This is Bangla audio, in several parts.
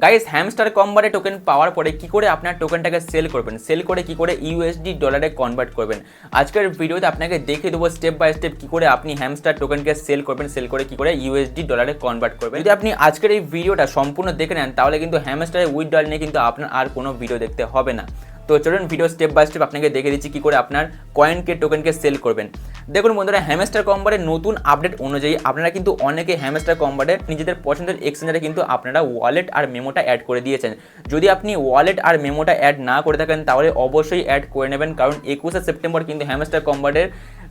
গাইস হ্যামস্টার কম্বারে টোকেন পাওয়ার পরে কি করে আপনার টোকেনটাকে সেল করবেন, সেল করে কি করে ইউএসডি ডলারে কনভার্ট করবেন, আজকের ভিডিওতে আপনাকে দেখিয়ে দেবো স্টেপ বাই স্টেপ কি করে আপনি হ্যামস্টার টোকেনকে সেল করবেন, সেল করে কি করে ইউএসডি ডলারে কনভার্ট করবেন। যদি আপনি আজকের এই ভিডিওটা সম্পূর্ণ দেখে নেন তাহলে কিন্তু হ্যামস্টারের উইথড্রল নিয়ে কিন্তু আপনার আর কোনো ভিডিও দেখতে হবে না। তো চলুন ভিডিও স্টেপ বাই স্টেপ আপনাকে দেখে দিচ্ছি কি করে আপনার কয়েনকে টোকেনকে সেল করবেন। দেখুন বন্ধুরা, হ্যামস্টার কম্বারের নতুন আপডেট অনুযায়ী আপনারা কিন্তু অনেকে হ্যামস্টার কম্বারে নিজেদের পছন্দের এক্সচেঞ্জারে কিন্তু আপনারা ওয়ালেট আর মেমোটা অ্যাড করে দিয়েছেন। যদি আপনি ওয়ালেট আর মেমোটা অ্যাড না করে থাকেন তাহলে অবশ্যই অ্যাড করে নেবেন, কারণ 21শে সেপ্টেম্বর কিন্তু হ্যামস্টার কম্বারের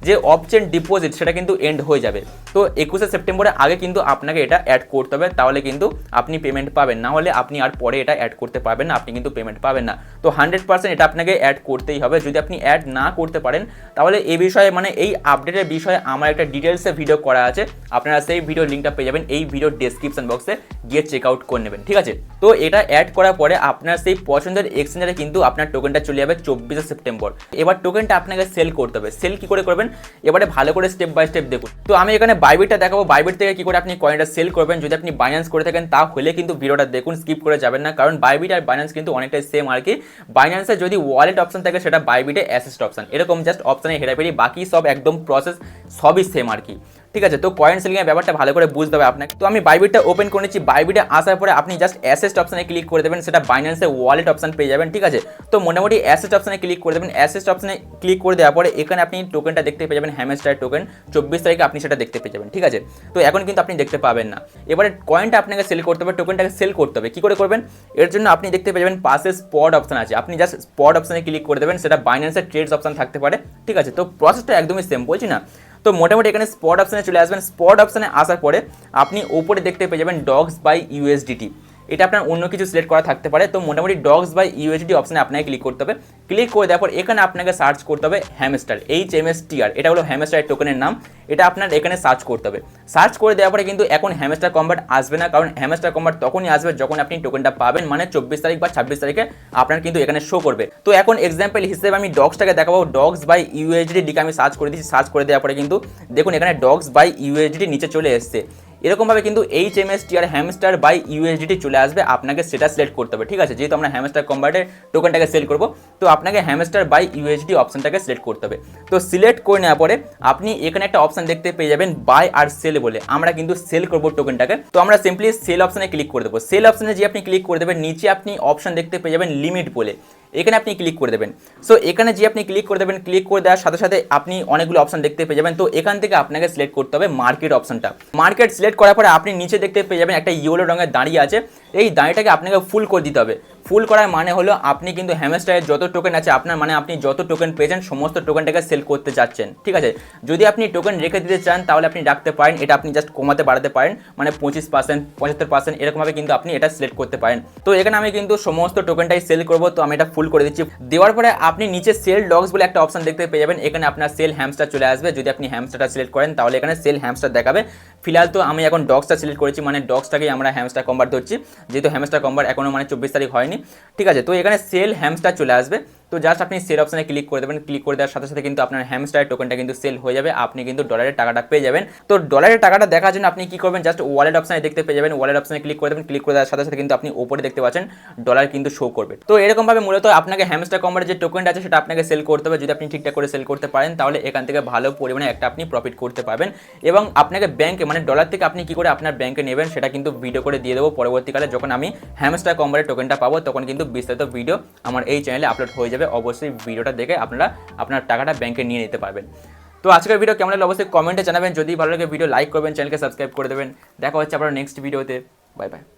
যে অপচেন ডিপোজিট সেটা কিন্তু এন্ড হয়ে যাবে। তো 21শে সেপ্টেম্বরের আগে কিন্তু আপনাকে এটা অ্যাড করতে হবে, তাহলে কিন্তু আপনি পেমেন্ট পাবেন, না হলে আপনি আর পরে এটা অ্যাড করতে পারবেন না, আপনি কিন্তু পেমেন্ট পাবেন না। তো 100% এটা আপনাকে অ্যাড করতেই হবে। যদি আপনি অ্যাড না করতে পারেন তাহলে এই বিষয়ে মানে এই আপডেটের বিষয়ে আমার একটা ডিটেলসে ভিডিও করা আছে, আপনারা সেই ভিডিও লিঙ্কটা পেয়ে যাবেন এই ভিডিও ডেসক্রিপশন বক্সে, গিয়ে চেক আউট করে নেবেন, ঠিক আছে। তো এটা অ্যাড করার পরে আপনার সেই পছন্দের এক্সচেঞ্জারে কিন্তু আপনার টোকেনটা চলে যাবে 24শে সেপ্টেম্বর। এবার টোকেনটা আপনাকে সেল করতে হবে। সেল কি করে করবেন এবারে ভালো করে স্টেপ বাই স্টেপ দেখুন। তো আমি এখানে বাইবিটটা দেখাবো, বাইবিট থেকে কি করে আপনি কয়েনটা সেল করবেন। যদি আপনি বাইন্যান্স করে থাকেন তাহলে কিন্তু ভিডিওটা দেখুন, স্কিপ করে যাবেন না, কারণ বাইবিট আর বাইন্যান্স কিন্তু অনেকটাই সেম আর কি। বাইন্যান্সে যদি ওয়ালেট অপশন থাকে সেটা বাইবিটে অ্যাসেস্ট অপশন, এরকম জাস্ট অপশনে হেরাফেরি, বাকি সব একদম প্রসেস সবই সেম আর কি, ঠিক আছে। তো কয়েন সেলিং এর ব্যাপারটা ভালো করে বুঝতে হবে আপনাকে। তো আমি বাইবিটটা ওপেন করে নিচ্ছি। বাইবিটে আসার পরে আপনি জাস্ট অ্যাসেস্ট অপশনে ক্লিক করে দেবেন, সেটা বাইন্যান্সে ওয়ালেট অপশন পেয়ে যাবেন, ঠিক আছে। তো মোটামুটি অ্যাসেস্ট অপশনে ক্লিক করে দেবেন। অ্যাসেস্ট অপশনে ক্লিক করে দেওয়ার পরে এখানে আপনি টোকেনটা দেখতে পেয়ে যাবেন, হ্যামস্টার টোকেন 24 তারিখে আপনি সেটা দেখতে পেয়ে যাবেন, ঠিক আছে। তো এখন কিন্তু আপনি দেখতে পাবেন না। এবারে কয়েনটা আপনাকে সেল করতে হবে, টোকেনটাকে সেল করতে হবে। কি করে করবেন এর জন্য আপনি দেখতে পেয়ে যাবেন পাশে স্পট অপশন আছে, আপনি জাস্ট স্পট অপশনে ক্লিক করে দেবেন, সেটা বাইন্যান্সের ট্রেডস অপশন থাকতে পারে, ঠিক আছে। তো প্রসেসটা একদমই সেম, বলছি না। তো মোটামুটি এখানে স্পট অপশনে চলে আসবেন। স্পট অপশনে আসার পরে আপনি উপরে দেখতে পেয়ে যাবেন ডগস বাই ইউএসডিটি, এটা আপনার অন্য কিছু সিলেক্ট করা থাকতে পারে। তো মোটামুটি ডগস বাই ইউএসডি অপশনে আপনাকে ক্লিক করতে হবে। ক্লিক করে দেওয়ার পর এখানে আপনাকে সার্চ করতে হবে হ্যামস্টার, HMSTR, এটা হলো হ্যামস্টারের টোকেনের নাম, এটা আপনার এখানে সার্চ করতে হবে। সার্চ করে দেওয়ার পরে কিন্তু এখন হ্যামস্টার কম্বার্ট আসবে না, কারণ হ্যামস্টার কম্বার্ট তখনই আসবে যখন আপনি টোকেনটা পাবেন, মানে 24 তারিখ বা 26 তারিখে আপনার কিন্তু এখানে শো করবে। তো এখন এক্সাম্পল হিসেবে আমি ডগসটাকে দেখাবো। ডগস বাই ইউএসডি লিখে আমি সার্চ করে দিচ্ছি। সার্চ করে দেওয়ার পরে কিন্তু দেখুন এখানে ডগস বাই ইউএসডি নিচে চলে এসছে। এরকমভাবে কিন্তু HMSTR হ্যামস্টার বাই ইউএসডিটি চলে আসবে, আপনাকে সেটা সিলেক্ট করতে হবে, ঠিক আছে। যেহেতু আমরা হ্যামস্টার কম্বার্টের টোকেনটাকে সেল করব, তো আপনাকে হ্যামস্টার বাই ইউএসডি অপশনটাকে সিলেক্ট করতে হবে। তো সিলেক্ট করে নেওয়ার পরে আপনি এখানে একটা অপশন দেখতে পেয়ে যাবেন বাই আর সেল বলে, আমরা কিন্তু সেল করবো টোকেনটাকে। তো আমরা সিম্পলি সেল অপশনে ক্লিক করে দেবো। সেল অপশনে যে আপনি ক্লিক করে দেবেন, নিচে আপনি অপশন দেখতে পেয়ে যাবেন লিমিট বলে, এখানে আপনি ক্লিক করে দেবেন। সো এখানে যে আপনি ক্লিক করে দেবেন, ক্লিক করে দেওয়ার সাথে সাথে আপনি অনেকগুলো অপশন দেখতে পেয়ে যাবেন। তো এখান থেকে আপনাকে সিলেক্ট করতে হবে মার্কেট অপশনটা। মার্কেট সিলেক্ট করার পরে আপনি নিচে দেখতে পেয়ে যাবেন একটা ইয়েলো রঙের দাঁড়িয়ে আছে, এই দাঁড়িটাকে আপনাকে ফুল করে দিতে হবে। ফুল করার মানে হলো আপনি কিন্তু হ্যামস্টারের যত টোকেন আছে আপনার, মানে আপনি যত টোকেন পেয়েছেন সমস্ত টোকেনটাকে সেল করতে যাচ্ছেন, ঠিক আছে। যদি আপনি টোকেন রেখে দিতে চান তাহলে আপনি রাখতে পারেন, এটা আপনি জাস্ট কমাতে বাড়াতে পারেন, মানে 25%, 75% এরকমভাবে কিন্তু আপনি এটা সিলেক্ট করতে পারেন। তো এখানে আমি কিন্তু সমস্ত টোকেনটাই সেল করবো, তো আমি এটা ফুল করে দিচ্ছি। দেওয়ার পরে আপনি নিচে সেল ডগস বলে একটা অপশন দেখতে পেয়ে যাবেন, এখানে আপনার সেল হ্যামস্টার চলে আসবে। যদি আপনি হ্যামস্টারটা সিলেক্ট করেন তাহলে এখানে সেল হ্যামস্টার দেখাবে। ফিলহাল তো আমি এখন ডগসটা সিলেক্ট করেছি, মানে ডগসটাকেই আমরা হ্যামস্টার কম্বার্ট ধরছি, যেহেতু হ্যামস্টার কম্বার্ট এখনো মানে 24 তারিখ হয়নি, ঠিক আছে। তো এখানে সেল হ্যামস্টার চলে আসবে। তো জাস্ট আপনি সেল অপশনে ক্লিক করে দেবেন। ক্লিক করে দেওয়ার সাথে সাথে কিন্তু আপনার হ্যামস্টারের টোকেনটা কিন্তু সেল হয়ে যাবে, আপনি কিন্তু ডলারের টাকাটা পেয়ে যাবেন। তো ডলারের টাকাটা দেখার জন্য আপনি কি করবেন, জাস্ট ওয়ালেট অপশনে দেখতে পেয়ে যাবেন, ওয়ালেট অপশনে ক্লিক করে দেবেন। ক্লিক করে দেওয়ার সাথে সাথে কিন্তু আপনি উপরে দেখতে পাচ্ছেন ডলার কিন্তু শো করবে। তো এরকমভাবে মূলত আপনাকে হ্যামস্টার কম্বার্টের যে টোকেনটা আছে সেটা আপনাকে সেল করতে হবে। যদি আপনি ঠিকঠাক করে সেল করতে পারেন তাহলে এখান থেকে ভালো পরিমাণে একটা আপনি প্রফিট করতে পারবেন, এবং আপনাকে ব্যাংকে মানে ডলার থেকে আপনি কি করে আপনার ব্যাংকে নেবেন সেটা কিন্তু ভিডিও করে দিয়ে দেবো পরবর্তীকালে। যখন আমি হ্যামস্টার কম্বার্টের টোকেনটা পাবো তখন কিন্তু বিস্তারিত ভিডিও আমার এই চ্যানেলে আপলোড হয়ে যাবে। অবশ্যই ভিডিওটা দেখে আপনারা আপনার টাকাটা ব্যাংকে নিয়ে নিতে পারবেন। তো আজকের ভিডিও কেমন লাগলো অবশ্যই কমেন্টে জানাবেন। যদি ভালো লাগে ভিডিও লাইক করবেন, চ্যানেলকে সাবস্ক্রাইব করে দেবেন। দেখা হচ্ছে আপনার নেক্সট ভিডিওতে। Bye bye.